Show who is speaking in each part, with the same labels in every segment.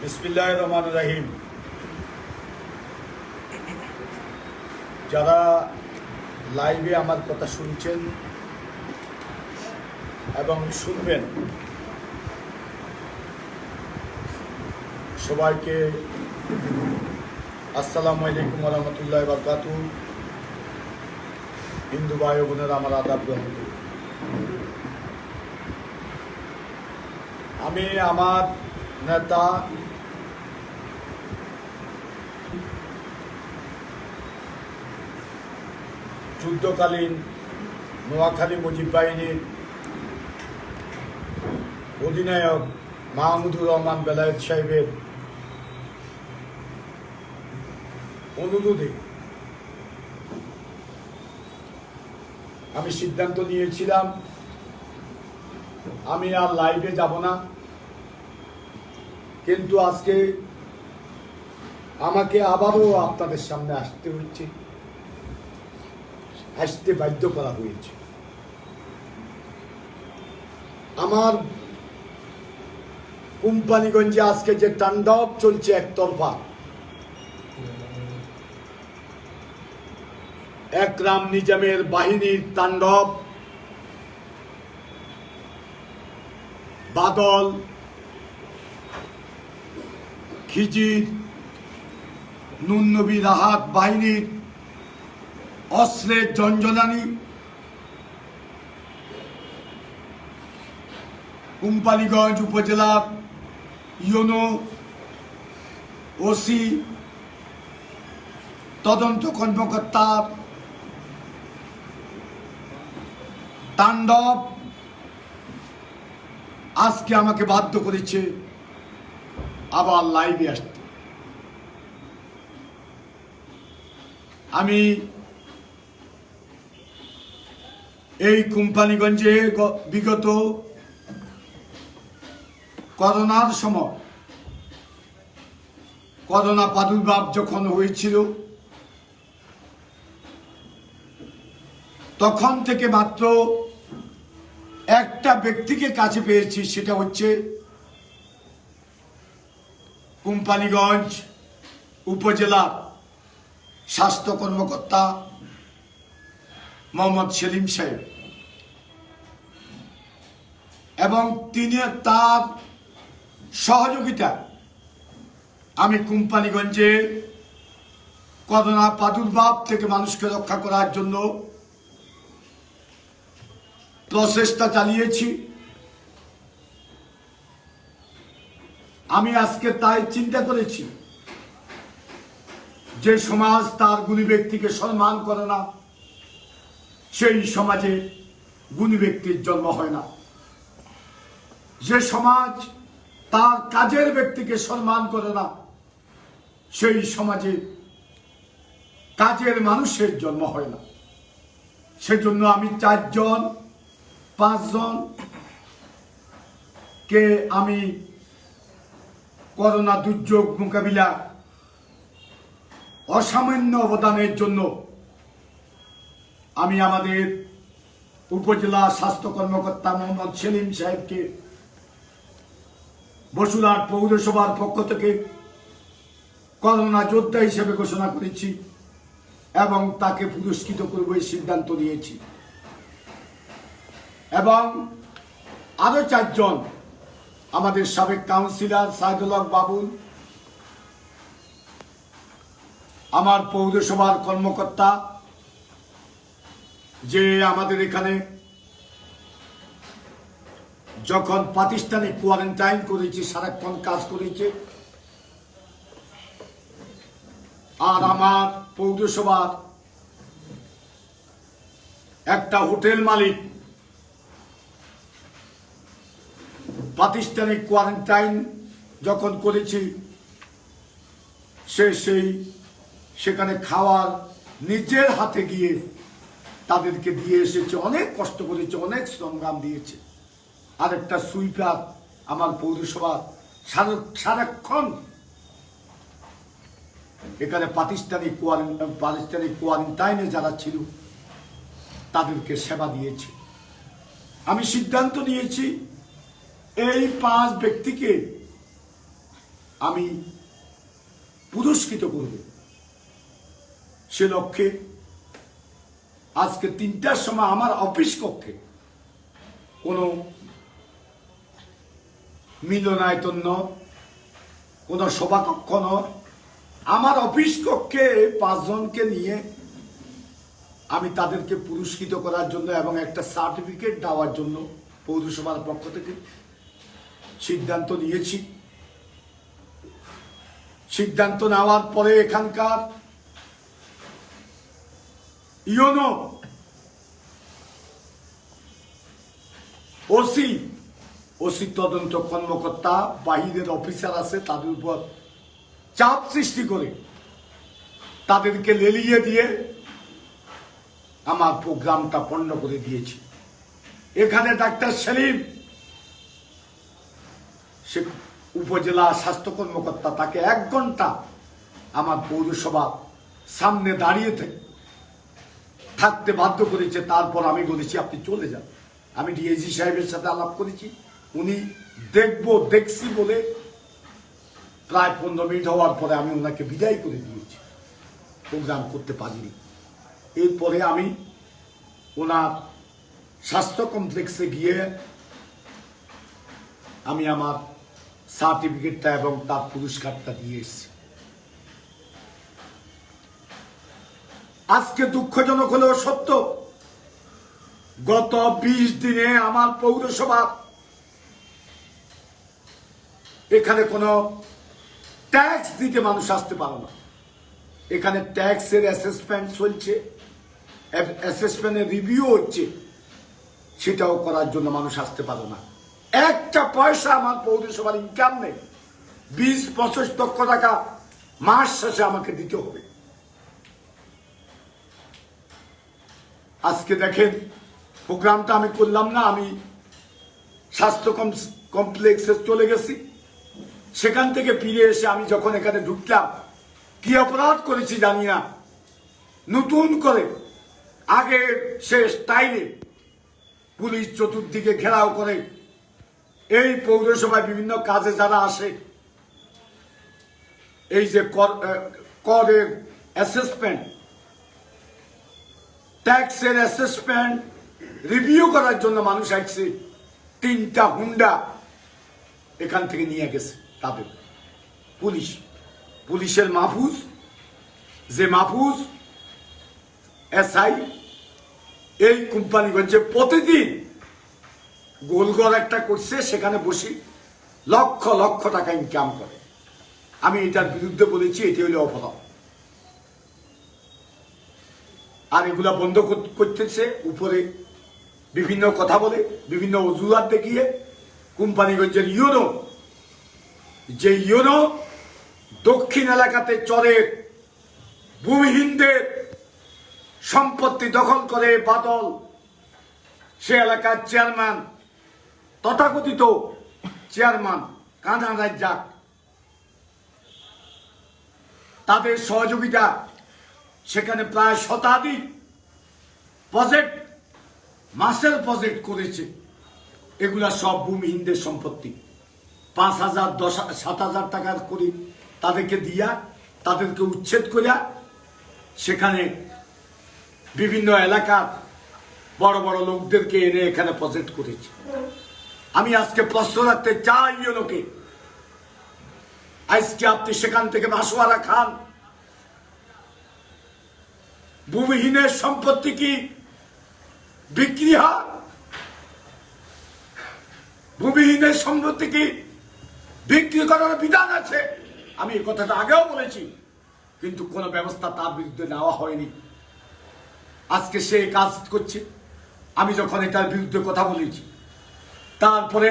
Speaker 1: বিসমিল্লাহির রহমানির রহিম। যারা লাইভে আমার কথা শুনছেন এবং শুনবেন, সবাইকে আসসালামু আলাইকুম ওয়া রাহমাতুল্লাহি ওয়া বারাকাতুহু। হিন্দু ভাই বোনেরা, আমার আদাব গ্রহণ করুন। আমি আমার নেতা যুদ্ধকালীন নোয়াখালী মুজিব বাহিনীর অধিনায়ক মাহমুদুর রহমান বেলায়েত সাহেবের অনুরোধে আমি সিদ্ধান্ত নিয়েছিলাম আমি আর লাইভে যাব না, কিন্তু আজকে আমাকে আবারও আপনাদের সামনে আসতে বাধ্য করা হয়েছে। আমার কোম্পানিগঞ্জে আজকে যে তাণ্ডব চলছে একতরফা, একরাম নিজামের বাহিনীর তাণ্ডব, বাদল, খিজির, নুন নবী রাহাত বাহিনীর অস্ত্রের ঝঞ্ঝনানি, কোম্পানিগঞ্জ উপজেলার ইউনো ওসি তদন্ত কর্মকর্তার তাণ্ডব আজকে আমাকে বাধ্য করেছে আবার লাইভে আসতে। আমি এই কোম্পানিগঞ্জে বিগত করোনার সময়, করোনা প্রাদুর্ভাব যখন হয়েছিল, তখন থেকে মাত্র একটা ব্যক্তিকে কাছে পেয়েছি, সেটা হচ্ছে কোম্পানিগঞ্জ উপজেলা স্বাস্থ্য কর্মকর্তা মোহাম্মদ সেলিম সাহেব, এবং তিনি তার সহযোগিতা আমি কোম্পানিগঞ্জে করোনা প্রাদুর্ভাব থেকে মানুষকে রক্ষা করার জন্য প্রচেষ্টা চালিয়েছি। আমি আজকে তাই চিন্তা করেছি, যে সমাজ তার গুণী ব্যক্তিকে সম্মান করে না, সেই সমাজে গুণী ব্যক্তির জন্ম হয় না। যে সমাজ তার কাজের ব্যক্তিকে সম্মান করে না, সেই সমাজে কাজের মানুষের জন্ম হয় না। সেজন্য আমি 4-5 কে আমি করোনা দুর্যোগ মোকাবিলা অসামান্য অবদানের জন্য আমি আমাদের উপজেলা স্বাস্থ্য কর্মকর্তা মোহাম্মদ সেলিম সাহেবকে বসুরহাট পৌরসভার পক্ষ থেকে করোনা যোদ্ধা হিসেবে ঘোষণা করেছি এবং তাকে পুরস্কৃত করব এই সিদ্ধান্ত নিয়েছি। এবং আরো 4 জন আমাদের সাবেক কাউন্সিলর সাইদুল হক বাবুল, আমার পৌরসভার কর্মকর্তা, যে আমাদের এখানে যখন প্রাতিষ্ঠানিক কোয়ারেন্টাইন করেছি সারাক্ষণ কাজ করেছে, আর আমার পৌরসভার একটা হোটেল মালিক প্রাতিষ্ঠানিক কোয়ারেন্টাইন যখন করেছি, সেখানে খাওয়ার নিজের হাতে গিয়ে তাদেরকে দিয়ে এসেছে, অনেক কষ্ট করেছে, অনেক সংগ্রাম দিয়েছে। আর একটা সুইপার আমার পৌরসভার সারাক্ষণ এখানে প্রাতিষ্ঠানিক কোয়ারেন্টাইনে যারা ছিল তাদেরকে সেবা দিয়েছে। আমি সিদ্ধান্ত নিয়েছি এই 5 ব্যক্তিকে আমি পুরস্কৃত করব। সে লক্ষ্যে আজকে 3টার সময় আমার অফিস কক্ষে, কোনো মিলনায়তন নয়, কোনো সভাকক্ষ নয়, আমার অফিস কক্ষে 5 জনকে নিয়ে আমি তাদেরকে পুরস্কৃত করার জন্য এবং একটা সার্টিফিকেট দেওয়ার জন্য পৌরসভার পক্ষ থেকে সিদ্ধান্ত নিয়েছি। সিদ্ধান্ত নেওয়ার পরে এখানকার ইউনো ওসি তদন্ত কর্মকর্তা, বাহিরের অফিসার আছে, তাদের উপর চাপ সৃষ্টি করে তাদেরকে লেলিয়ে দিয়ে আমার প্রোগ্রামটা পণ্ড করে দিয়েছি। এখানে ডাক্তার সেলিম, সে উপজেলা স্বাস্থ্য কর্মকর্তা, তাকে 1 ঘন্টা আমার পৌরসভা সামনে দাঁড়িয়ে থাকতে বাধ্য করেছে। তারপর আমি বলেছি আপনি চলে যান। আমি ডিএজি সাহেবের সাথে আলাপ করেছি, উনি দেখছি বলে প্রায় 15 মিনিট হওয়ার পরে আমি ওনাকে বিদায় করে দিয়েছি, প্রোগ্রাম করতে পারিনি। এরপরে আমি ওনার স্বাস্থ্য কমপ্লেক্সে গিয়ে আমি আমার সার্টিফিকেটটা এবং তার পুরস্কারটা দিয়ে এসেছি। আজকে দুঃখজনক হলেও সত্য, গত 20 দিনে আমার পৌরসভা এখানে কোনো ট্যাক্স দিতে মানুষ আসতে পারে না। এখানে ট্যাক্সের অ্যাসেসমেন্ট চলছে, অ্যাসেসমেন্টের রিভিউ হচ্ছে, সেটাও করার জন্য মানুষ আসতে পারে না। একটা পয়সা আমার পৌরসভার ইনকাম নেই। 20-25 লক্ষ টাকা মাস শেষে আমাকে দিতে হবে। আজকে দেখেন প্রোগ্রামটা আমি করলাম না, আমি স্বাস্থ্য কমপ্লেক্সে চলে গেছি। সেখান থেকে ফিরে এসে আমি যখন এখানে ঢুকলাম, কি অপরাধ করেছি জানি না, নতুন করে আগে সে স্টাইলে পুলিশ চতুর্দিকে ঘেরাও করে এই পৌরসভায় বিভিন্ন কাজে যারা আসে, এই যে করের অ্যাসেসমেন্ট, ট্যাক্সের অ্যাসেসমেন্ট রিভিউ করার জন্য মানুষ আসছে, 3টা হুন্ডা এখান থেকে নিয়ে গেছে তাদের পুলিশের মাহফুজ, যে মাহফুজ এসআই এই কোম্পানিগঞ্জে প্রতিদিন গোলঘর একটা করছে, সেখানে বসে লক্ষ লক্ষ টাকা ইনকাম করে। আমি এটার বিরুদ্ধে বলেছি, এটি হলো অপরাধ। আর এগুলা বন্ধ করতেছে উপরে বিভিন্ন কথা বলে, বিভিন্ন অজুহাত দেখিয়ে। কোম্পানিগঞ্জের ইউনো, যে ইউনো দক্ষিণ এলাকাতে চরের ভূমিহীনদের সম্পত্তি দখল করে বাদল, সে এলাকার চেয়ারম্যান, তথাকথিত চেয়ারম্যান কানা রাজ্জাক, তাদের সহযোগিতা সেখানে প্রায় শতাধিক প্রজেক্ট, মাসের প্রজেক্ট করেছে। এগুলা সব ভূমিহীনদের সম্পত্তি। 5,000, 10,000, 7,000 টাকার করে তাদেরকে দিয়া, তাদেরকে উচ্ছেদ করিয়া সেখানে বিভিন্ন এলাকার বড় বড় লোকদেরকে এনে এখানে প্রজেক্ট করেছে। আমি আজকে প্রশ্ন রাখতে চাই ইউনোকে, আজকে আপনি সেখান থেকে মাসোয়ারা খান, ভূমিহীনের সম্পত্তি কি বিক্রি হয়? ভূমিহীনের সম্পত্তি কি বিক্রি করার বিধান আছে? আমি এই কথাটা আগেও বলেছি, কিন্তু কোনো ব্যবস্থা তার বিরুদ্ধে নেওয়া হয়নি। আজকে সে কাজ করছে। আমি যখন এটার বিরুদ্ধে কথা বলেছি, তারপরে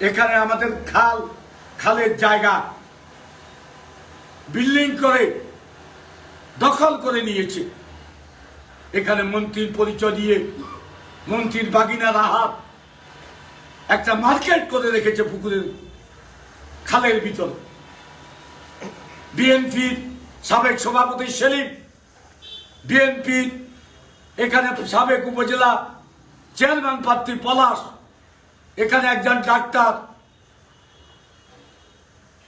Speaker 1: এখানে আমাদের খালের জায়গা বিল্ডিং করে দখল করে নিয়েছে। এখানে মন্ত্রীর পরিচয় দিয়ে মন্ত্রীর বাগিনা রাহাত একটা মার্কেট করে রেখেছে পুকুরের খালের ভিতর। বিএনপির সাবেক সভাপতি সেলিম, বিএনপির এখানে সাবেক উপজেলা চেয়ারম্যান প্রার্থী পলাশ, এখানে একজন ডাক্তার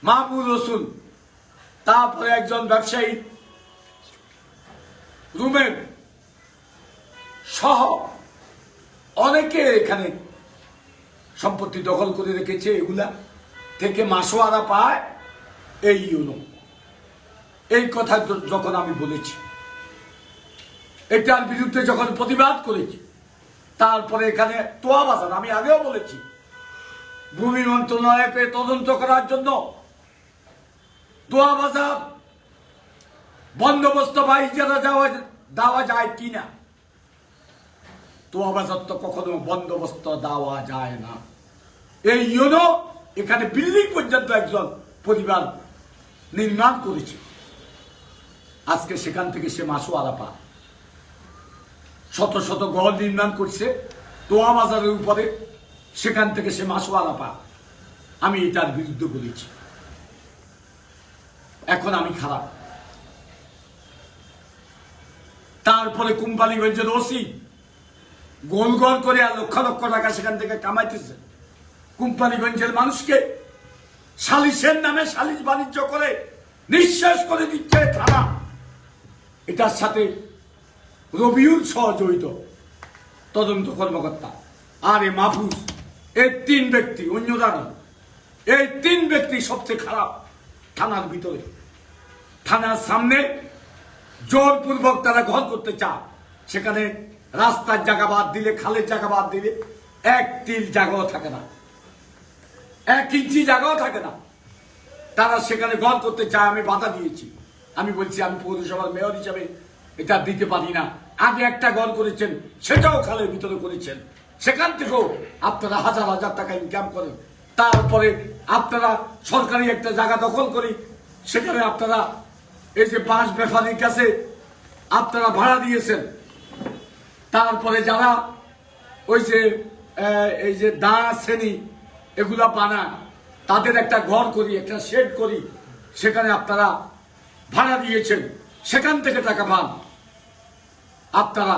Speaker 1: মাহমুদ রসুল, তারপরে একজন ব্যবসায়ী রুমের সহ অনেকে এখানে সম্পত্তি দখল করে রেখেছে। এগুলা থেকে মাসোয়ারা পায় এই ইউনো। এই কথা যখন আমি বলেছি, এটার বিরুদ্ধে যখন প্রতিবাদ করেছি, তারপরে এখানে তোয়া বাজার, আমি আগেও বলেছি, ভূমি মন্ত্রণালয়কে তদন্ত করার জন্য তোয়া বাজার বন্দোবস্ত বা ইজারা দেওয়া যায় কিনা। তোয়া বাজার তো কখনো বন্দোবস্ত দেওয়া যায় না। এই ইউনো এখানে বিল্ডিং পর্যন্ত একজন পরিবার নির্মাণ করেছে, আজকে সেখান থেকে সে মাসোয়ারা পায়। শত শত ঘর নির্মাণ করছে তোয়া বাজারের উপরে, সেখান থেকে সে মাসোয়ারা পায়। আমি এটার বিরুদ্ধে বলেছি। এখন আমি খারাপ। তারপরে কোম্পানিগঞ্জের ওসি গোল গোল করে আর লক্ষ লক্ষ টাকা সেখান থেকে কামাইতেছে। কোম্পানিগঞ্জের মানুষকে সালিশের নামে সালিশ বাণিজ্য করে নিঃশ্বাস করে দিচ্ছে থানা। এটার সাথে রবিউল সহ জড়িত তদন্ত কর্মকর্তা আর এ মাহফুজ, এই তিন ব্যক্তি, অন্যরা নয়। এই তিন ব্যক্তি সবচেয়ে খারাপ থানার ভিতরে। থানার সামনে জোরপূর্বক তারা ঘর করতে চায়। সেখানে রাস্তার জায়গা বাদ দিলে, খালের জায়গা বাদ দিলে এক তিল জায়গাও থাকে না, 1 ইঞ্চি জায়গাও থাকে না। তারা সেখানে ঘর করতে চায়। আমি বাধা দিয়েছি। আমি বলছি আমি পৌরসভার মেয়র হিসাবে এটা দিতে পারি না। আগে একটা ঘর করেছেন, সেটাও খালের ভিতরে করেছেন। সেখান থেকেও আপনারা হাজার হাজার টাকা ইনকাম করেন। তারপরে আপনারা সরকারি একটা জায়গা দখল করি, সেখানে আপনারা এই যে বাঁশ ব্যাপারীর কাছে আপনারা ভাড়া দিয়েছেন। তারপরে যারা ওই যে এই যে দা শ্রেণী এগুলা বানায়, তাদের একটা ঘর করি, একটা শেড করি, সেখানে আপনারা ভাড়া দিয়েছেন। সেখান থেকে টাকা পান। আপনারা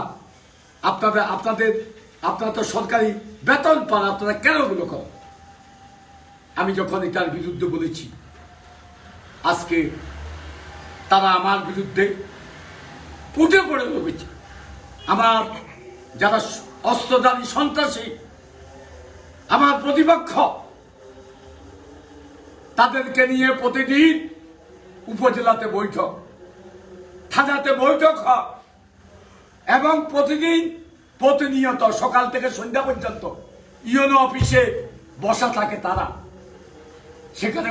Speaker 1: তো সরকারি বেতন পান, আপনারা কেন ওগুলো করেন? আমি যখন এটার বিরুদ্ধে বলেছি, আজকে তারা আমার বিরুদ্ধে উঠে পড়ে লেগেছে। আমার যারা অস্ত্রধারী সন্ত্রাসী, আমার প্রতিপক্ষ, তাদেরকে নিয়ে প্রতিদিন উপজেলাতে বৈঠক, থানাতে বৈঠক হয় এবং প্রতিনিয়ত সকাল থেকে সন্ধ্যা পর্যন্ত ইউনো অফিসে বসা থাকে তারা। সেখানে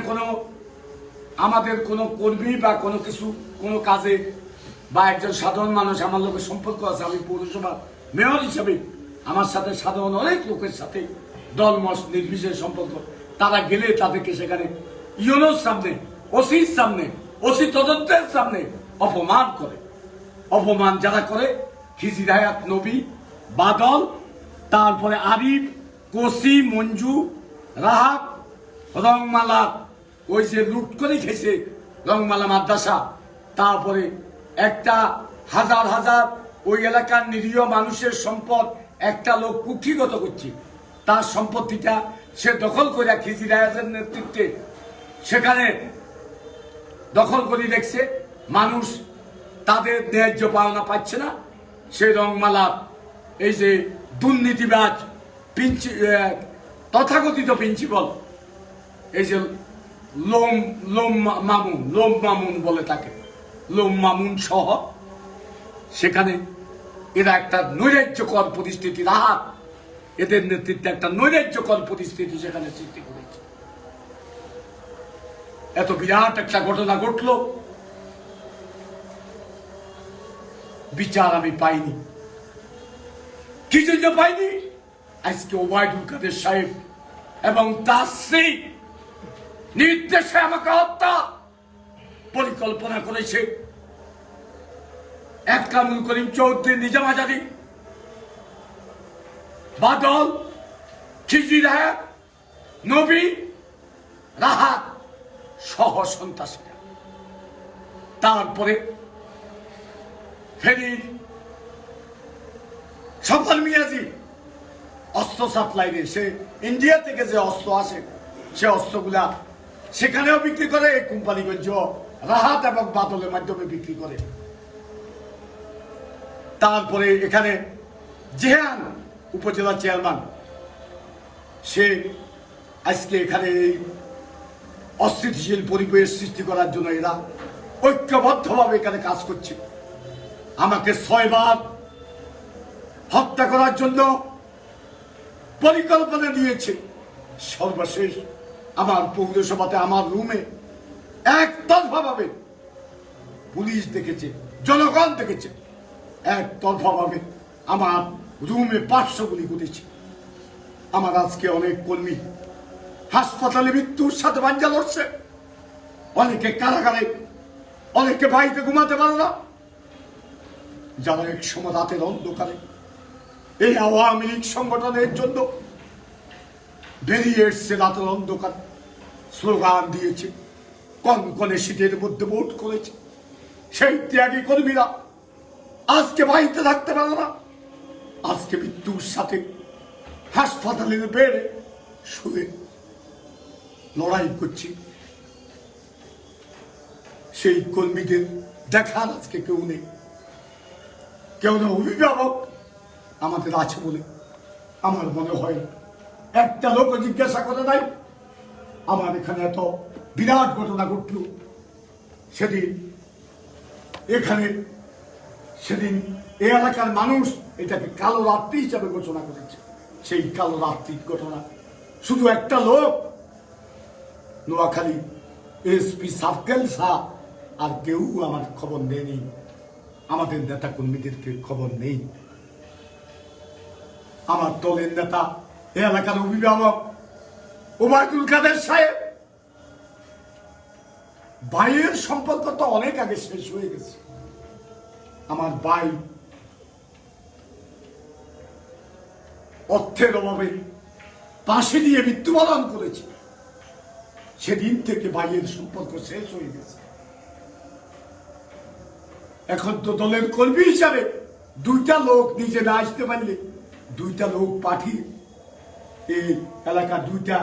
Speaker 1: আমাদের কোনো কর্মী বা কোনো কিছু, কোনো কাজে বা একজন সাধারণ মানুষ আমার লোকের সম্পর্ক আছে। আমি পৌরসভার মেয়র হিসাবে আমার সাথে সাধারণ অনেক লোকের সাথে দলমত নির্বিশেষে সম্পর্ক। তারা গেলে তাদেরকে সেখানে ইউনোর সামনে, ওসির সামনে, ওসি তদন্তের সামনে অপমান করে। অপমান যারা করে, খিজির হায়াত, নবী, বাদল, তারপরে আরিফ, কোসি, মঞ্জু, রাহাত, রংমালা, ওই যে লুট করে খেয়েছে রংমালা মাদ্রাসা, তারপরে একটা হাজার হাজার ওই এলাকার নিরীহ মানুষের সম্পদ একটা লোক কুক্ষিগত করছে। তার সম্পত্তিটা সে দখল করে খিজির হায়াতের নেতৃত্বে সেখানে দখল করে দেখছে। মানুষ তাদের ন্যায্য পাওনা পাচ্ছে না। সেই রংমালা এই যে দুর্নীতিবাজ তথাকথিত প্রিন্সিপাল, এই যে লোম মামুন বলে তাকে, লোম মামুন সহ সেখানে এরা একটা নৈরাজ্যকর পরিস্থিতি, রাহাত এদের নেতৃত্বে একটা নৈরাজ্যকর পরিস্থিতি সেখানে সৃষ্টি করেছে। এত বিরাট একটা ঘটনা ঘটলো, বিচার আমি পাইনি। কি জন্য পাইনি? আজকে ওবায়দুল কাদের সাহেব এবং তার স্ত্রী নির্দেশে আমাকে হত্যা পরিকল্পনা করেছে। একরামুল করিম চৌধুরী, নিজাম আজাদি, বাদল, খিজির হায়াত, নবী, রাহাত সহ সন্ত্রাসীরা। তারপরে ফেনীর সফল মিয়াজি অস্ত্র সাপ্লাইনে, সে ইন্ডিয়া থেকে যে অস্ত্র আসে সে অস্ত্রগুলা সেখানেও বিক্রি করে, এই কোম্পানিগঞ্জ রাহাত এবং বাদলের মাধ্যমে বিক্রি করে। তারপরে এখানে জেহান উপজেলা চেয়ারম্যান, সে আজকে এখানে এই অস্থিতিশীল পরিবেশ সৃষ্টি করার জন্য এরা ঐক্যবদ্ধভাবে এখানে কাজ করছে। আমাকে 6 বার হত্যা করার জন্য পরিকল্পনা দিয়েছে। সর্বশেষ আমার পৌরসভাতে আমার রুমে একতরফাভাবে পুলিশ দেখেছে, জনগণ দেখেছে, একতরফাভাবে আমার রুমে 500 গুলি করেছে। আমার আজকে অনেক কর্মী হাসপাতালে মৃত্যুর সাথে পাঞ্জা লড়ছে, অনেকে কারাগারে, অনেকে বাড়িতে ঘুমাতে পারে না, যারা এক সময় রাতের অন্ধকারে এই আওয়ামী লীগ সংগঠনের জন্য বেরিয়ে এসছে, রাতের অন্ধকার স্লোগান দিয়েছে, কনকনে শীতের মধ্যে ভোট করেছে। সেই ত্যাগী কর্মীরা আজকে বাড়িতে থাকতে পারে না, আজকে মৃত্যুর সাথে হাসপাতালের বেড়ে শুয়ে লড়াই করছি। সেই কর্মীদের দেখার আজকে কেউ নেই, কেউ না অভিভাবক আমাদের আছে বলে আমার মনে হয়। একটা লোক জিজ্ঞাসা করে নাই আমার এখানে এত বিরাট ঘটনা ঘটল সেদিন। এখানে সেদিন এই এলাকার মানুষ এটাকে কালো রাত্রি হিসাবে ঘোষণা করেছে। সেই কালো রাত্রির ঘটনা শুধু একটা লোক, নোয়াখালী এসপি সার্কেল শাহ, আর কেউ আমার খবর নেয়নি, আমাদের নেতা কর্মীদেরকে খবর নেই। আমার দলের নেতা এ এলাকার অভিভাবক ওবায়দুল কাদের সাহেব, ভাইয়ের সম্পর্ক তো অনেক আগে শেষ হয়ে গেছে। আমার ভাই অর্থের অভাবে পাশে দিয়ে মৃত্যুবরণ করেছে, সেদিন থেকে ভাইয়ের সম্পর্ক শেষ হয়ে গেছে। এখন তো দলের কর্মী হিসাবে 2টা লোক নিজে না আসতে পারলে 2টা লোক পাঠিয়ে এই এলাকার 2টা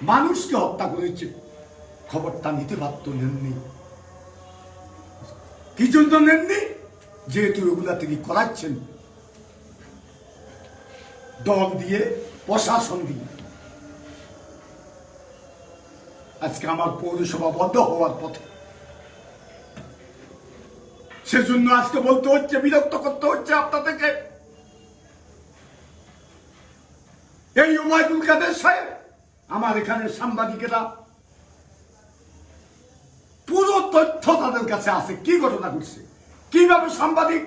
Speaker 1: মানুষকে হত্যা করেছে, খবরটা নিতে পারত নেননি। কি জন্য নেননি? যেহেতু এগুলা তিনি করাচ্ছেন দল দিয়ে, প্রশাসন দিয়ে। আজকে আমার পৌরসভা বন্ধ হওয়ার পথে, সেজন্য আজকে বলতে হচ্ছে, বিরক্ত করতে হচ্ছে আপনাদেরকে। এই ওবায়দুল কাদের সাহেব, আমার এখানে সাংবাদিকেরা পুরো তথ্য তাদের কাছে আছে, কি ঘটনা ঘটছে, কিভাবে সাংবাদিক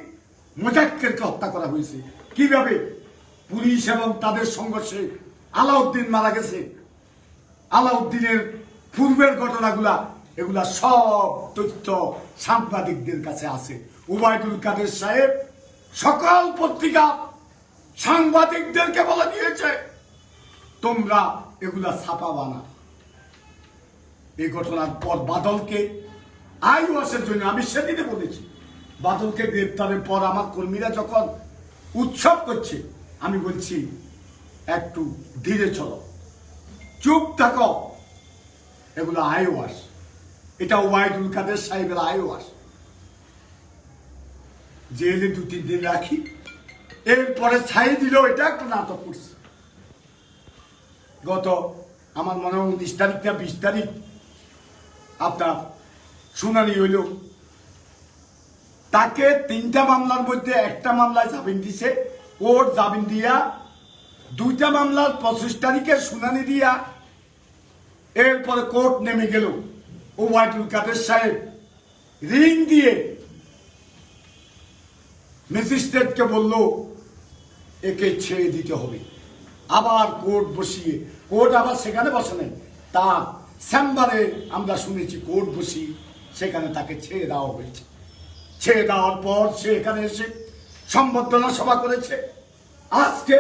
Speaker 1: মোজাক্কেরকে হত্যা করা হয়েছে, কিভাবে পুলিশ এবং তাদের সংঘর্ষে আলাউদ্দিন মারা গেছে, আলাউদ্দিনের পূর্বের ঘটনাগুলা, এগুলা সব তথ্য সাংবাদিকদের কাছে আছে। ওবায়দুল কাদের সাহেব সকল পত্রিকা সাংবাদিকদেরকে বলে দিয়েছে, তোমরা এগুলা ছাপাবা না। এই ঘটনার পর বাদলকে আইওয়াসের জন্য, আমি সেদিনে বলেছি, বাদলকে গ্রেপ্তারের পর আমার কর্মীরা যখন উৎসব করছে, আমি বলছি একটু ধীরে চলো, চুপ থাকো, এগুলো আইওয়াস, এটা ওবায়দুল কাদের সাহেবের আইওয়াস। জেলে 2-3 দিন রাখি, এরপরে ছাই দিল, এটা একটা নাটক করছে। গত আমার মনে হয় 19 তারিখ না 20 তারিখ আপনার শুনানি হইল, তাকে 3টা মামলার মধ্যে একটা মামলায় জামিন দিছে, কোর্ট জামিন দিয়া 2টা মামলার 25 তারিখে শুনানি দিয়া এরপরে কোর্ট নেমে গেল। ওবায়দুল কাদের সাহেব রিং দিয়ে ম্যাজিস্ট্রেটকে বলল একে ছেড়ে দিতে হবে। আবার কোর্ট বসিয়ে, কোর্ট আবার সেখানে বসে নাই, তার চেম্বারে আমরা শুনেছি কোর্ট বসিয়ে সেখানে তাকে ছেড়ে দেওয়া হয়েছে। ছেড়ে দেওয়ার পর সে এখানে এসে সম্বর্ধনা সভা করেছে। আজকে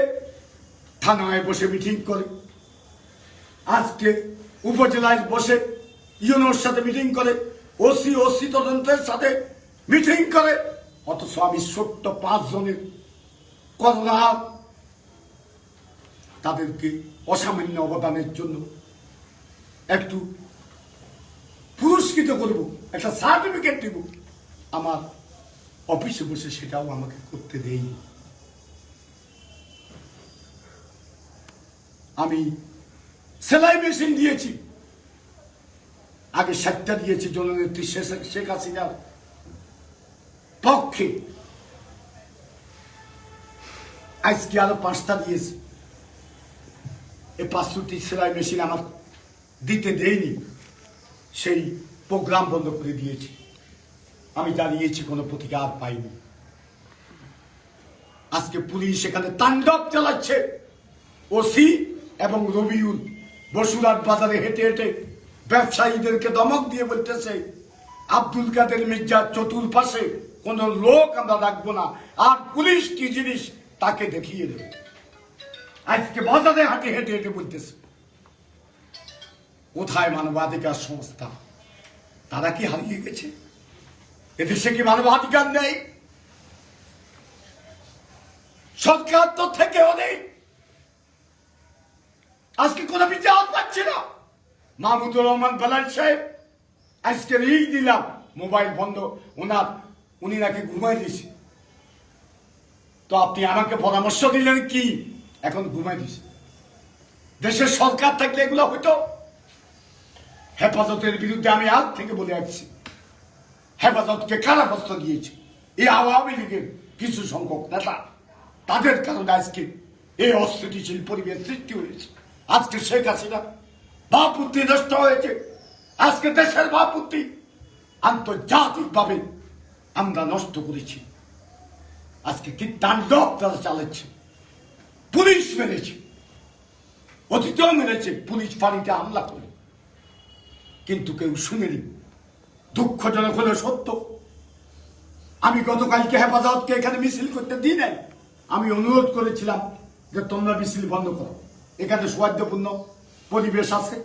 Speaker 1: থানায় বসে মিটিং করে, আজকে উপজেলায় বসে ইউনোর সাথে মিটিং করে, ওসি তদন্তের সাথে মিটিং করে। অথচ আমি ছোট্ট 5 জনের করোনা তাদেরকে অসামান্য অবদানের জন্য একটু পুরস্কৃত করব, একটা সার্টিফিকেট দেব, আমার অফিসে বসে সেটাও আমাকে করতে দেয়নি। আমি সেলাই মেশিন দিয়েছি, আগে 7টা দিয়েছি জননেত্রী শেখ হাসিনার পক্ষে, আজকে আরো 5টা দিয়েছি। এই 500টি সেলাই মেশিন আমার দিতে দেয়নি, সেই প্রোগ্রাম বন্ধ করে দিয়েছি। আমি দাঁড়িয়েছি, কোনো প্রতিকার পাইনি। আজকে পুলিশ এখানে তাণ্ডব চালাচ্ছে। ওসি এবং রবিউল বসুরহাট বাজারে হেঁটে হেঁটে ব্যবসায়ীদেরকে ধমক দিয়ে বলতেছে, আব্দুল কাদের মির্জার চতুর্পাশে কোন লোক আমরা রাখবো না, আর পুলিশ কি জিনিস তাকে দেখিয়ে দেবে। আজকে বাজারে হাঁটে হেঁটে হেঁটে বলতেছে। কোথায় মানবাধিকার সংস্থা? তারা কি হারিয়ে গেছে? এদেশে কি মানবাধিকার নেই? সরকার তো থেকেও নেই, আজকে কোনো বিচার পাচ্ছে না। মাহমুদুর রহমান বেলাল সাহেব আজকে রিং দিলাম, মোবাইল বন্ধ, উনি নাকি ঘুমাই দিছে। তো আপনি আমাকে পরামর্শ দিলেন কি এখন ঘুমাই দিছে? দেশের সরকার থাকলে এগুলো হইতো। হেফাজতের বিরুদ্ধে আমি আজ থেকে বলে আসছি, হেফাজতকে কারাগ্রস্ত দিয়েছে এই আওয়ামী লীগের কিছু সংখ্যক নেতা। তাদের কারণে আজকে এই অস্থিতিশীল পরিবেশ সৃষ্টি হয়েছে। আজকে শেখ হাসিনা ভাবমূর্তি নষ্ট হয়েছে। আজকে দেশের ভাবমূর্তি আন্তর্জাতিকভাবে আমরা নষ্ট করেছি। আজকে কি তাণ্ডব তারা চালাচ্ছে। পুলিশ মেরেছে, অতীতেও মেরেছে, পুলিশ ফাঁড়িতে হামলা করে, কিন্তু কেউ শুনেনি। দুঃখজনক হলে সত্য, আমি গতকালকে হেফাজতকে এখানে মিছিল করতে দিই নাই। আমি অনুরোধ করেছিলাম যে তোমরা মিছিল বন্ধ করো, এখানে সৌহার্দ্যপূর্ণ পরিবেশ আছে,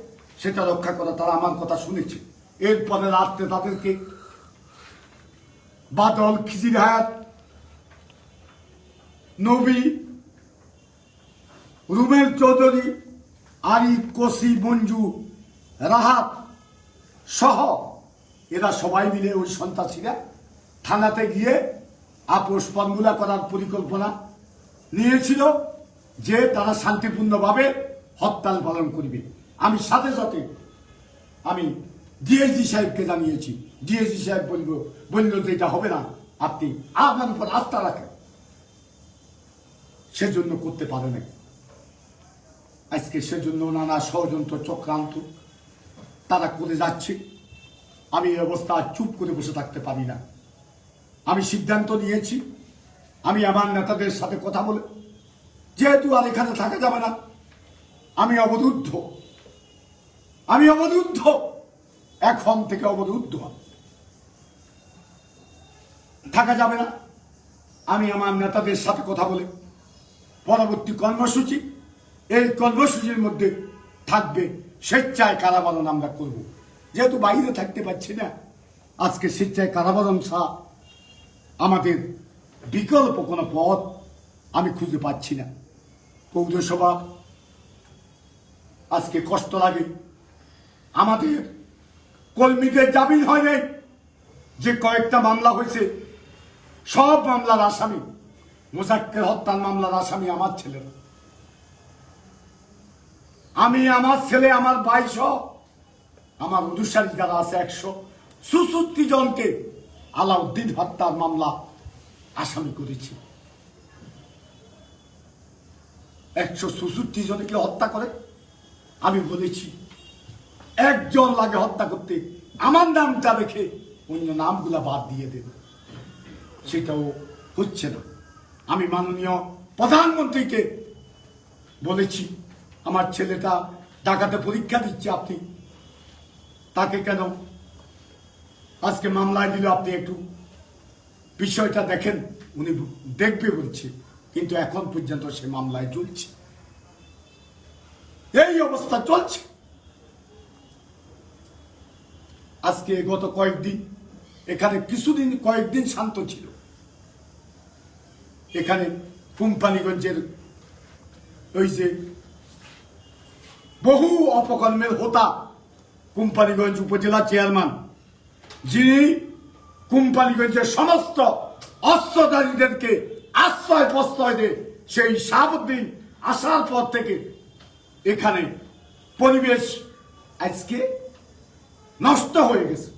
Speaker 1: সেটা রক্ষা করা। তারা আমার কথা শুনেছে। এরপরে রাত্রে তাদেরকে বাদল, খিজির হায়াত, নবী, রুমেল চৌধুরী, আরিফ, কসি, মঞ্জু, রাহাত সহ এরা সবাই মিলে ওই সন্ত্রাসীরা থানাতে গিয়ে আপোষ ফর্মুলা করার পরিকল্পনা নিয়েছিল যে তারা শান্তিপূর্ণভাবে হরতাল পালন করবে। আমি সাথে সাথে আমি ডিএসজি সাহেবকে জানিয়েছি। ডিএসজি সাহেব বলল যে এটা হবে না, আপনি আপনার উপর আস্থা রাখেন, সেজন্য করতে পারে না। আজকে সেজন্য নানা ষড়যন্ত্র চক্রান্ত তারা করে যাচ্ছে। আমি এই অবস্থা চুপ করে বসে থাকতে পারি না। আমি সিদ্ধান্ত নিয়েছি, আমি আমার নেতাদের সাথে কথা বলে, যেহেতু আর এখানে থাকা যাবে না, আমি অবরুদ্ধ, এখন থেকে অবরুদ্ধ, থাকা যাবে না। আমি আমার নেতাদের সাথে কথা বলে পরবর্তী কর্মসূচি, এই কর্মসূচির মধ্যে থাকবে স্বেচ্ছায় কারাবরণ আমরা করব। যেহেতু বাইরে থাকতে পারছি না, আজকে স্বেচ্ছায় কারাবরণ ছাড়া আমাদের বিকল্প কোনো পথ আমি খুঁজে পাচ্ছি না। পৌরসভা আজকে কষ্ট লাগে, আমাদের কর্মীদের জামিন হয় নাই। যে কয়েকটা মামলা হয়েছে, সব মামলার আসামি, মোজাক্কের হত্যার মামলার আসামি আমার ছেলেরা। আমি, আমার ছেলে, আমার ভাই সহ আমার অনুসারী যারা আছে 166 জনকে আলাউদ্দিন হত্যার মামলা আসামি করেছি। 166 জনকে হত্যা করে আমি বলেছি একজন লাগে হত্যা করতে, আমার নামটা রেখে অন্য নামগুলা বাদ দিয়ে দেব। সেটাও হচ্ছে না। আমি মাননীয় প্রধানমন্ত্রীকে বলেছি, আমার ছেলেটা ঢাকাতে পরীক্ষা দিচ্ছে, আপনি তাকে কেন আজকে মামলায় দিল, আপনি একটু বিষয়টা দেখেন। উনি দেখবে বলছে, কিন্তু এখন পর্যন্ত সে মামলায় চলছে। এই অবস্থা চলছে। আজকে গত কয়েকদিন এখানে কয়েকদিন শান্ত ছিল। এখানে কোম্পানিগঞ্জের ওই যে বহু অপকর্মের হোতা কোম্পানিগঞ্জ উপজেলা চেয়ারম্যান, যিনি কোম্পানিগঞ্জের সমস্ত অস্ত্রধারীদেরকে আশ্রয় প্রশ্রয় দেয়, সেই শাহাবুদ্দিন আসার পর থেকে এখানে পরিবেশ আজকে নষ্ট হয়ে গেছে।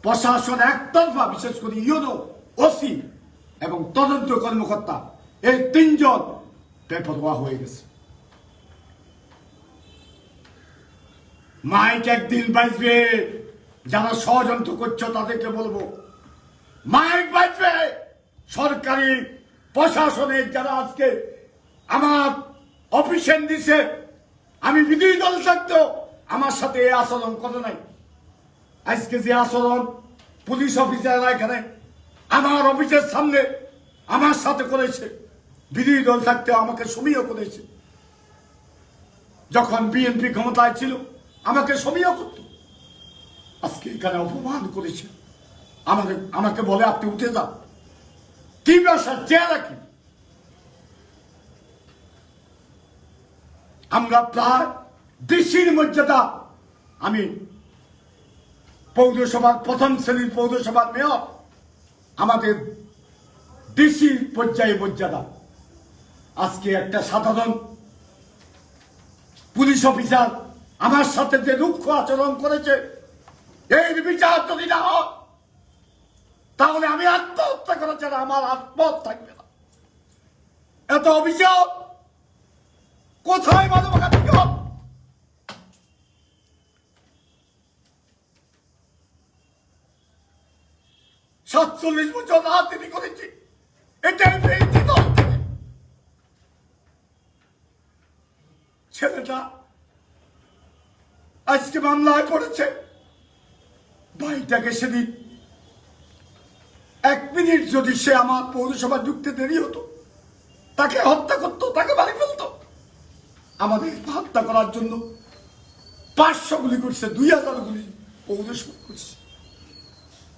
Speaker 1: প্রশাসন একতরফা, বিশেষ করে ইউনো, ওসি এবং তদন্ত কর্মকর্তা, এই তিনজন বেপরোয়া হয়ে গেছে। মাইক একদিন বাজবে, যারা ষড়যন্ত্র করছো তাদেরকে বলবো, মাইক বাজবে। সরকারি প্রশাসনের যারা আজকে আমার অফিসে দিছে, আমি বিরোধী দল থাকতো আমার সাথে এই আচরণ করে নাই। আজকে যে আচরণ পুলিশ অফিসাররা এখানে আমার অফিসের সামনে আমার সাথে করেছে, বিরোধী দল থাকতে আমাকে সমীহ করেছে। যখন বিএনপি ক্ষমতায় ছিল আমাকে সমীহ করত, আজকে এখানে অপমান করেছে। আমাকে বলে আপনি উঠে যান, কি ব্যবসা চেহারা কি? আমরা প্রায় ডিসির মর্যাদা, আমি পৌরসভার প্রথম শ্রেণীর পৌরসভার মেয়র, আমাদের ডিসি পর্যায়ে মর্যাদা। আজকে একটা সাধারণ পুলিশ অফিসার আমার সাথে যে রুক্ষ আচরণ করেছে, এর বিচার যদি না হয় তাহলে আমি আত্মহত্যা করা ছাড়া আমার আত্মহত্যা থাকবে না। এত অভিযোগ কোথায় মানবাধিকার? 47 বছর রাজনীতি করেছি, এটাই পেয়েছি দল থেকে। ছেলেটা আজকে মামলায় পড়েছে। ভাইটাকে সেদিন 1 মিনিট যদি সে আমার পৌরসভা ঢুকতে দেরি হতো, তাকে হত্যা করতো, তাকে বাড়ি ফেলতো। আমাদের হত্যা করার জন্য 500 গুলি করছে, 2000 গুলি পৌরসভা করছে।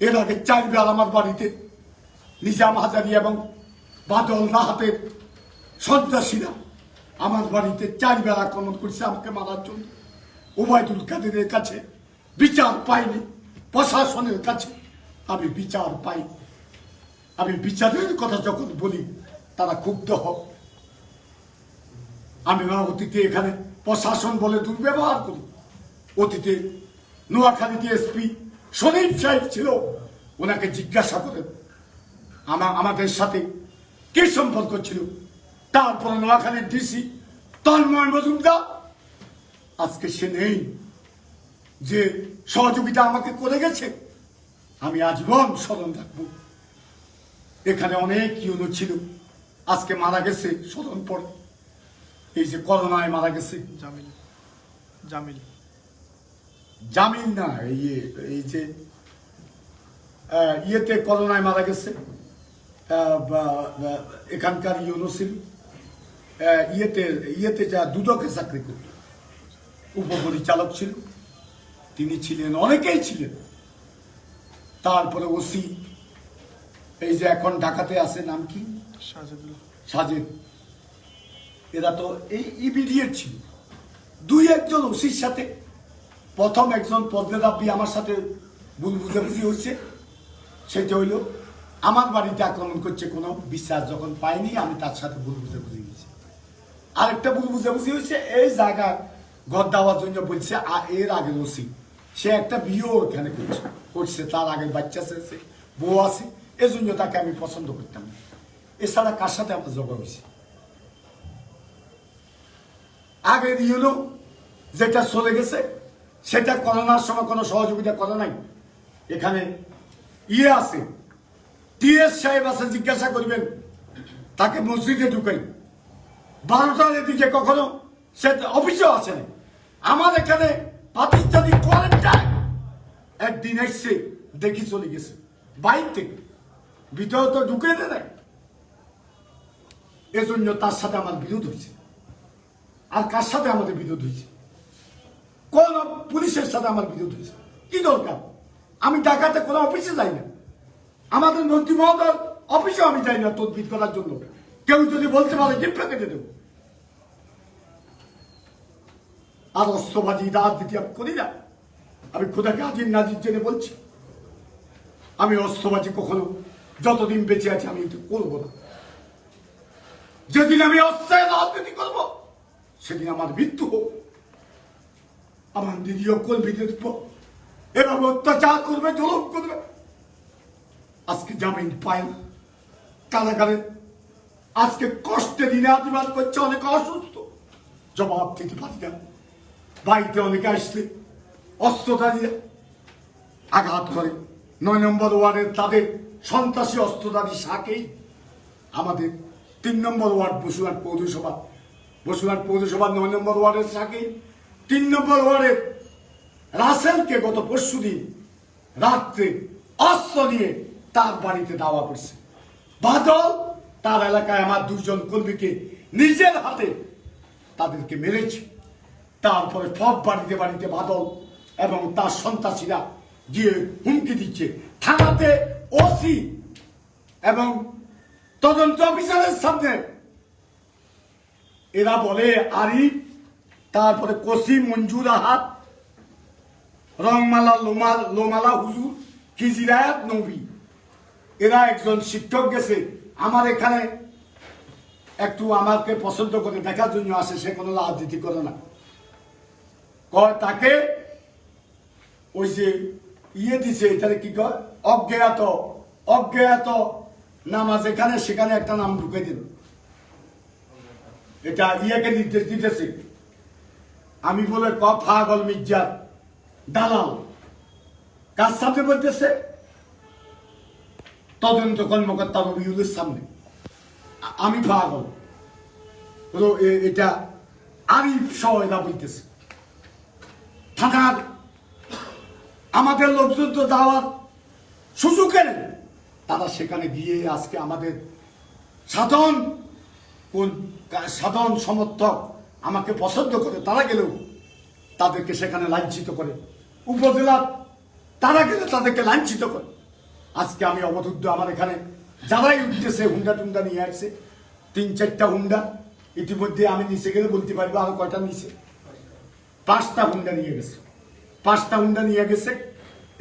Speaker 1: এর আগে 4 বার আমার বাড়িতে নিজাম হাজারি এবং বাদল রাহাতের সন্ত্রাসীরা আমার বাড়িতে 4 বার আক্রমণ করছে আমাকে মারার জন্য। ওবায়দুল কাদেরের কাছে বিচার পাইনি, প্রশাসনের কাছে আমি বিচার পাই। আমি বিচারের কথা যখন বলি তারা ক্ষুব্ধ হয়। আমি অতীতে এখানে প্রশাসন বলে দুর্ব্যবহার করি। অতীতে নোয়াখালীতে এসপি শরীফ সাহেব ছিল, ওনাকে জিজ্ঞাসা করেন আমাদের সাথে কি সম্পর্ক ছিল। তারপরে নোয়াখালীর ডিসি তন্ময় মজুমদার, আজকে সে নেই, যে সহযোগিতা আমাকে করে গেছে আমি আজীবন স্মরণ রাখবো। এখানে অনেক ইউনো ছিল, আজকে মারা গেছে স্মরণ পড়ে। এই যে করোনায় মারা গেছে জামিল না, এই যে ইয়েতে করোনায় মারা গেছে এখানকার ইউনো ছিল, ইয়েতে যা দুদকে চাকরি করত, উপপরিচালক ছিল, তিনি ছিলেন, অনেকেই ছিলেন। তারপরে ওসি, এই যে এখন ঢাকাতে আছে, নাম কি, সাজেদ, এরা তো এই ইমিডিয়েট ছিল। 2-1 ওসির সাথে প্রথম একজন পদ্মেদাব্বি আমার সাথে ভুল বুঝাবুঝি হয়েছে। সেটা হইল আমার বাড়িতে আক্রমণ করছে, কোনো বিশ্বাস যখন পাইনি আমি তার সাথে ভুল বুঝাবুঝি হয়েছে। আরেকটা ভুল বুঝাবুঝি হয়েছে, এই জায়গা ঘর দেওয়ার জন্য বলছে। এর আগে ওসি সে একটা বিয়েও এখানে করছে, তার আগে বাচ্চা আছে, বউ আছে, এজন্য তাকে আমি পছন্দ করতাম না। এছাড়া কার সাথে আমার জগা হয়েছে? আগের ইউনো যেটা চলে গেছে সেটা করোনার সময় কোনো সহযোগিতা করে নাই। এখানে ইয়ে আছে, টিএস সাহেব আছে, জিজ্ঞাসা করবেন তাকে মসজিদে ঢুকাই। 12টার এদিকে কখনো সে অফিসেও আসে না। আমার এখানে পাকিস্তানি কোয়ারেন্টাইন একদিন এসছে, দেখি চলে গেছে বাইক থেকে, ভিতরে তো ঢুকে দেয়। এজন্য তার সাথে আমার বিরোধ হয়েছে। আর কার সাথে আমাদের বিরোধ হয়েছে? কোন পুলিশের সাথে আমার বিরোধ হয়েছে? কি দরকার? আমি ঢাকাতে কোনো অফিসে যাই না, আমাদের মন্ত্রী মহোদয় অফিসেও আমি যাই না তদবির করার জন্য। কেউ যদি বলতে পারে জিপ্পা কেটে দেব। আর অস্ত্রবাজি রাজনীতি আমি করি না। আমি খোদাকে আজির নাজির জেনে বলছি, আমি অস্ত্রবাজি কখনো যতদিন বেঁচে আছি আমি এটা করবো না। যেদিন আমি অস্ত্রের রাজনীতি করবো সেদিন আমার মৃত্যু হোক। আমার নিরীহ কর্মীদের উপর এভাবে অত্যাচার করবে, জুলুম করবে। আজকে জামিন পায় না, কারাগারে আজকে কষ্টে দিনে আদিবাদ করছে, অনেকে অসুস্থ, জবাব দিতে পারি না। বাড়িতে অনেকে আসলে অস্ত্রধারীরা আঘাত করে। 9 নম্বর ওয়ার্ডের তাদের সন্ত্রাসী অস্ত্রধারী শাকেই আমাদের 3 নম্বর ওয়ার্ড বসুরহাট পৌরসভা 9 নম্বর ওয়ার্ডের শাকেই 3 নম্বর ওয়ার্ডের রাসেলকে গত পরশুদিন রাত্রে অস্ত্র নিয়ে তার বাড়িতে দাওয়া করছে। বাদল তার এলাকায় আমার 2 জন কর্মীকে নিজের হাতে তাদেরকে মেরেছে। তারপরে সব বাড়িতে বাড়িতে বাদল এবং তার সন্ত্রাসীরা গিয়ে হুমকি দিচ্ছে থানাতে, ওসি এবং তদন্ত অফিসারের সামনে। এরা বলে আরিফ, তারপরে কসিম, মঞ্জুর আহাত, রংমালা, লোমালা হুজুর, খিজিরায়াত নবী, এরা একজন শিক্ষক গেছে আমার এখানে একটু আমাকে পছন্দ করে দেখার জন্য আসে, সে কোনো রাজনীতি করে না। কয় তাকে ওই যে দিছে, এটারে কি কয়, অজ্ঞাত নামাজ এখানে সেখানে একটা নাম ঢুকে দিল। এটা ইয়েকে নির্দেশ দিতেছে। আমি বলে ফাগল মির্জার দালাল কার সামনে বলতেছে? তদন্ত কর্মকর্তা রবিউলের সামনে। আমি পাগল, এটা আরিফ সহ এরা বলতেছে। থাকার আমাদের লোকজন তো যাওয়ার সুযোগের, তারা সেখানে গিয়ে আজকে আমাদের সাধারণ সমর্থক আমাকে পছন্দ করে, তারা গেলেও তাদেরকে সেখানে লাঞ্ছিত করে। উপজেলার তারা গেলে তাদেরকে লাঞ্ছিত করে। আজকে আমি অবরুদ্ধ। আমার এখানে যারাই উঠতেছে হুন্ডা টুন্ডা নিয়ে আসছে, 3-4টা হুন্ডা ইতিমধ্যে আমি নিচে গেলে বলতে পারবো আরো কয়টা নিচে। 5টা হুন্ডা নিয়ে গেছে।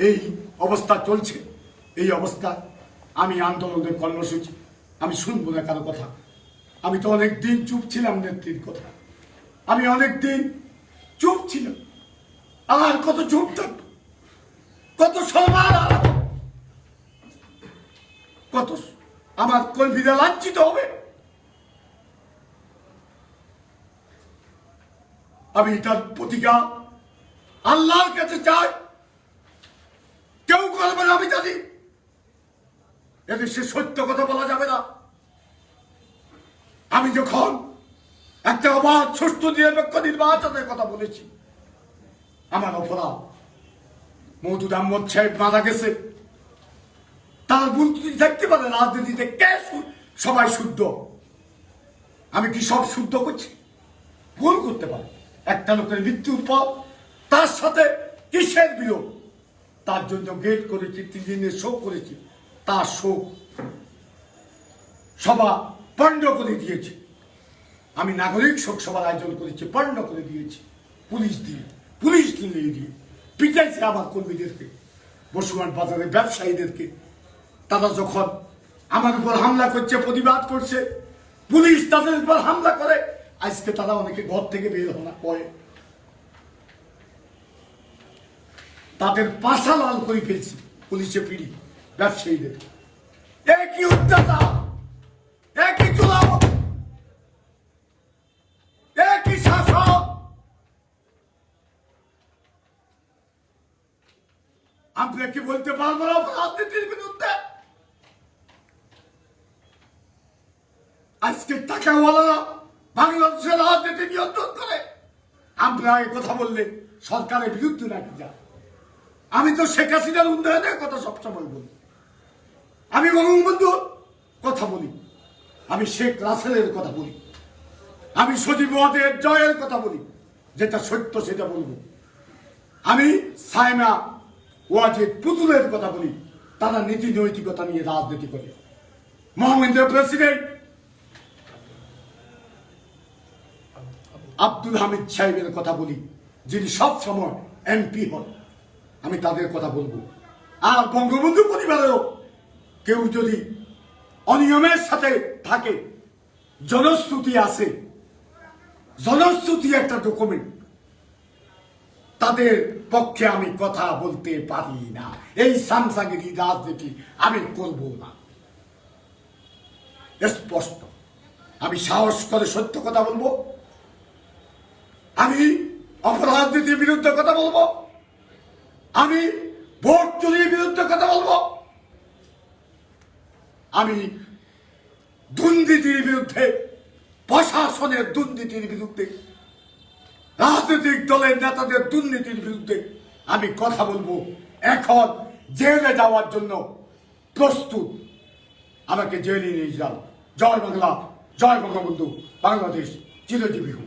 Speaker 1: এই অবস্থা চলছে। এই অবস্থা আমি আন্দোলনের কর্মসূচি আমি শুনবো না কারো কথা। আমি তো অনেকদিন চুপ ছিলাম নেত্রীর কথা, আমি অনেকদিন চুপ ছিলাম। আর কত চুপ থাকবো, কত সম্মান, কত আমার কর্মীরা লাঞ্ছিত হবে। আমি তার প্রতিকার আল্লাহর কাছে চাই। কেউ করবে না, আমি জানি। এদেশে সত্য কথা বলা যাবে না। আমি যখন একটা অবাধ সুষ্ঠ নিরপেক্ষ নির্বাচনের কথা বলেছি, আমার অপরাধ। মওদুদ আহমদ সাহেব মারা গেছে, তার ভুল ত্রুটি থাকতে পারে। রাজনীতিতে কে সবাই শুদ্ধ? আমি কি সব শুদ্ধ করছি? ভুল করতে পারে। একটা লোকের মৃত্যুর পর তার সাথে কিসের বিরোধ? তার জন্য গেট করেছি, 3 দিনের শোক করেছি। তার শোক সভা পণ্ড করে দিয়েছি। আমি নাগরিক শোক সভার আয়োজন করেছি, পণ্ড করে দিয়েছি। পুলিশ দিয়ে পিটাইছে আমার কর্মীদেরকে, বসুরহাট বাজারের ব্যবসায়ীদেরকে। তারা যখন আমার উপর হামলা করছে, প্রতিবাদ করছে, পুলিশ তাদের উপর হামলা করে। আজকে তারা অনেকে ঘর থেকে বের হওয়া পরে তাদের পাশা লাল করে ফেলছে পুলিশে পিড়ি ব্যবসায়ীদের। একই অত্যাচার, একই চুলাও, একই শাসক। আপনি কি বলতে পারবেন রাজনীতির বিরুদ্ধে? আজকে টাকাওয়ালারা বাংলাদেশের রাজনীতি নিয়ন্ত্রণ করে। আমরা এই কথা বললে সরকারের বিরুদ্ধে নাকি যা? আমি তো শেখ হাসিনার উন্নয়নের কথা সবসময় বলি, আমি বঙ্গবন্ধুর কথা বলি, আমি শেখ রাসেলের কথা বলি, আমি সজীব ওয়াজের জয়ের কথা বলি, যেটা সত্য সেটা বলবো। আমি সাইমা ওয়াজেদ পুতুলের কথা বলি, তারা নীতি নৈতিকতা নিয়ে রাজনীতি করে। মহামেন্দ্র প্রেসিডেন্ট আব্দুল হামিদ সাহেবের কথা বলি, যিনি সব সময় এমপি হন। আমি তাদের কথা বলবো। আর বঙ্গবন্ধু পরিবারেও কেউ যদি অনিয়মের সাথে থাকে, জনশ্রুতি আছে, জনশ্রুতি একটা ডকুমেন্ট, তাদের পক্ষে আমি কথা বলতে পারি না। এই সামসাগিরি রাজনীতি আমি করব না, স্পষ্ট। আমি সাহস করে সত্য কথা বলবো, আমি অপরাজনীতির বিরুদ্ধে কথা বলবো, আমি ভোট চুরির বিরুদ্ধে কথা বলবো, আমি দুর্নীতির বিরুদ্ধে, প্রশাসনের দুর্নীতির বিরুদ্ধে, রাজনৈতিক দলের নেতাদের দুর্নীতির বিরুদ্ধে আমি কথা বলবো। এখন জেলে যাওয়ার জন্য প্রস্তুত, আমাকে জেলে নিয়ে যাও। জয় বাংলা, জয় বঙ্গবন্ধু, বাংলাদেশ চিরজীবী হোক।